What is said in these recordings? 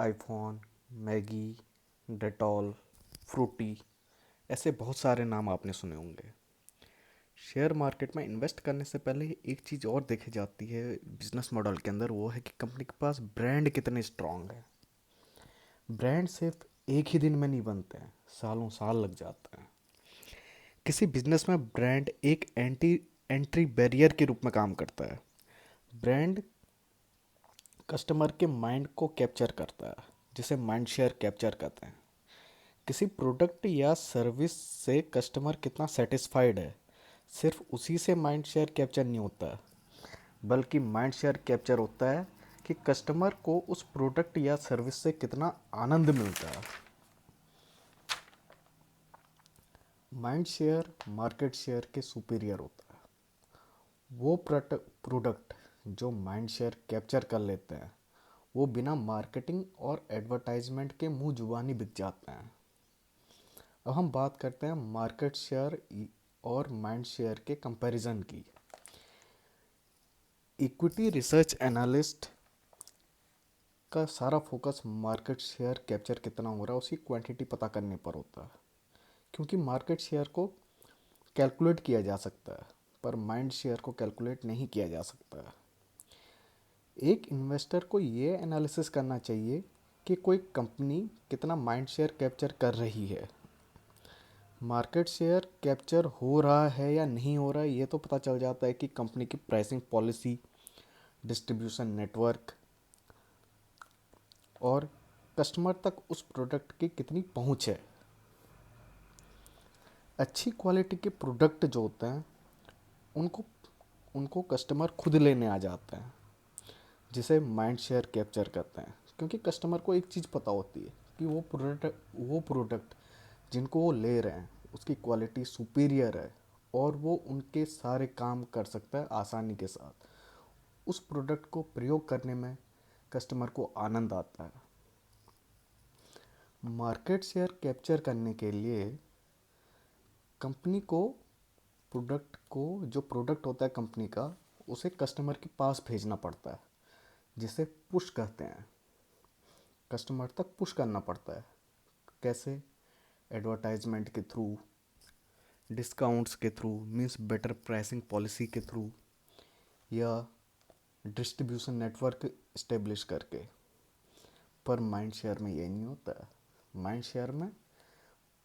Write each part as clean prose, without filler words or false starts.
IPhone, Maggi, Dettol, Frooti, ऐसे बहुत सारे नाम आपने सुने होंगे। शेयर मार्केट में इन्वेस्ट करने से पहले एक चीज़ और देखी जाती है बिजनेस मॉडल के अंदर, वो है कि कंपनी के पास ब्रांड कितने स्ट्रांग है। ब्रांड सिर्फ एक ही दिन में नहीं बनते हैं, सालों साल लग जाते हैं। किसी बिजनेस में ब्रांड एक एंट्री बैरियर के रूप में काम करता है। ब्रांड कस्टमर के माइंड को कैप्चर करता है, जिसे माइंड शेयर कैप्चर कहते हैं। किसी प्रोडक्ट या सर्विस से कस्टमर कितना सेटिस्फाइड है, सिर्फ उसी से माइंड शेयर कैप्चर नहीं होता है, बल्कि माइंड शेयर कैप्चर होता है कि कस्टमर को उस प्रोडक्ट या सर्विस से कितना आनंद मिलता है। माइंड शेयर मार्केट शेयर के सुपीरियर होता है। वो प्रोडक्ट जो माइंड शेयर कैप्चर कर लेते हैं, वो बिना मार्केटिंग और एडवर्टाइजमेंट के मुंह जुबानी बिक जाते हैं। अब हम बात करते हैं मार्केट शेयर और माइंड शेयर के कंपैरिजन की। इक्विटी रिसर्च एनालिस्ट का सारा फोकस मार्केट शेयर कैप्चर कितना हो रहा है उसकी क्वांटिटी पता करने पर होता है, क्योंकि मार्केट शेयर को कैलकुलेट किया जा सकता है पर माइंड शेयर को कैलकुलेट नहीं किया जा सकता है। एक इन्वेस्टर को ये एनालिसिस करना चाहिए कि कोई कंपनी कितना माइंड शेयर कैप्चर कर रही है। मार्केट शेयर कैप्चर हो रहा है या नहीं हो रहा है ये तो पता चल जाता है कि कंपनी की प्राइसिंग पॉलिसी, डिस्ट्रीब्यूशन नेटवर्क और कस्टमर तक उस प्रोडक्ट की कितनी पहुंच है। अच्छी क्वालिटी के प्रोडक्ट जो होते हैं उनको उनको कस्टमर खुद लेने आ जाते हैं, जिसे माइंड शेयर कैप्चर करते हैं, क्योंकि कस्टमर को एक चीज़ पता होती है कि वो प्रोडक्ट जिनको वो ले रहे हैं उसकी क्वालिटी सुपीरियर है और वो उनके सारे काम कर सकता है आसानी के साथ। उस प्रोडक्ट को प्रयोग करने में कस्टमर को आनंद आता है। मार्केट शेयर कैप्चर करने के लिए कंपनी को जो प्रोडक्ट होता है कंपनी का, उसे कस्टमर के पास भेजना पड़ता है, जिसे पुश कहते हैं। कस्टमर तक पुश करना पड़ता है। कैसे? एडवर्टाइजमेंट के थ्रू, डिस्काउंट्स के through, means better pricing policy के थ्रू, या डिस्ट्रीब्यूशन नेटवर्क इस्टेब्लिश करके। पर माइंड शेयर में ये नहीं होता है। माइंड शेयर में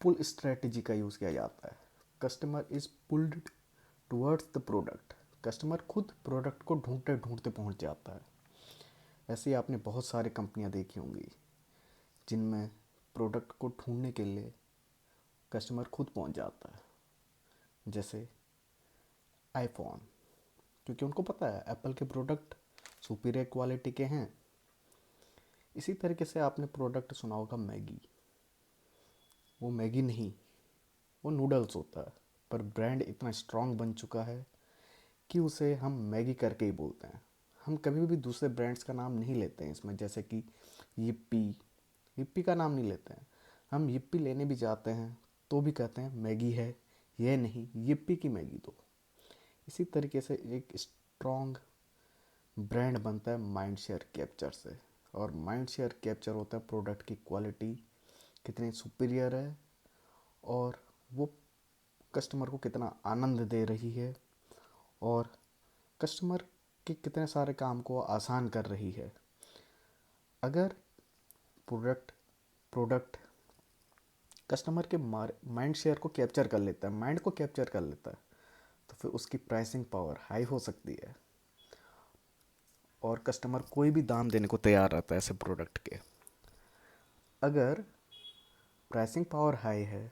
पुल स्ट्रेटजी का यूज़ किया जाता है। Customer is pulled towards the product. Customer खुद प्रोडक्ट को ढूंढते ढूंढते पहुंच जाता है। ऐसे ही आपने बहुत सारी कंपनियां देखी होंगी जिनमें प्रोडक्ट को ढूंढने के लिए कस्टमर खुद पहुंच जाता है, जैसे आईफोन, क्योंकि उनको पता है एप्पल के प्रोडक्ट सुपीरियर क्वालिटी के हैं। इसी तरीके से आपने प्रोडक्ट सुना होगा मैगी। वो मैगी नहीं, वो नूडल्स होता है, पर ब्रांड इतना स्ट्रांग बन चुका है कि उसे हम मैगी करके ही बोलते हैं। हम कभी भी दूसरे ब्रांड्स का नाम नहीं लेते हैं इसमें, जैसे कि yippee। yippee का नाम नहीं लेते हैं। हम yippee लेने भी जाते हैं तो भी कहते हैं मैगी है, यह नहीं yippee की मैगी दो। इसी तरीके से एक स्ट्रॉन्ग ब्रांड बनता है माइंड शेयर कैप्चर से। और माइंड शेयर कैप्चर होता है प्रोडक्ट की क्वालिटी कितनी सुपीरियर है और वो कस्टमर को कितना आनंद दे रही है और कस्टमर के कितने सारे काम को आसान कर रही है। अगर प्रोडक्ट प्रोडक्ट कस्टमर के माइंड शेयर को कैप्चर कर लेता है, माइंड को कैप्चर कर लेता है, तो फिर उसकी प्राइसिंग पावर हाई हो सकती है और कस्टमर कोई भी दाम देने को तैयार रहता है ऐसे प्रोडक्ट के। अगर प्राइसिंग पावर हाई है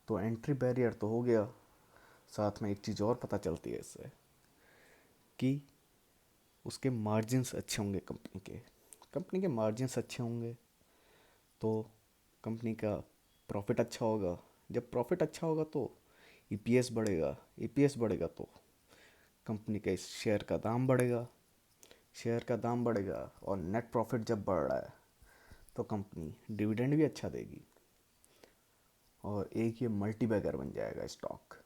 तो एंट्री बैरियर तो हो गया, साथ में एक चीज़ और पता चलती है इससे कि उसके मार्जिन्स अच्छे होंगे। कंपनी के मार्जिन्स अच्छे होंगे तो कंपनी का प्रॉफिट अच्छा होगा। जब प्रॉफिट अच्छा होगा तो ईपीएस बढ़ेगा, ईपीएस बढ़ेगा तो कंपनी के शेयर का दाम बढ़ेगा, शेयर का दाम बढ़ेगा और नेट प्रॉफिट जब बढ़ रहा है तो कंपनी डिविडेंड भी अच्छा देगी और एक ये मल्टीबैगर बन जाएगा स्टॉक।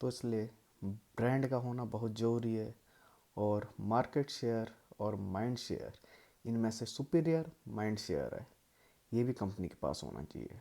तो इसलिए ब्रांड का होना बहुत ज़रूरी है और मार्केट शेयर और माइंड शेयर इनमें से सुपीरियर माइंड शेयर है, ये भी कंपनी के पास होना चाहिए।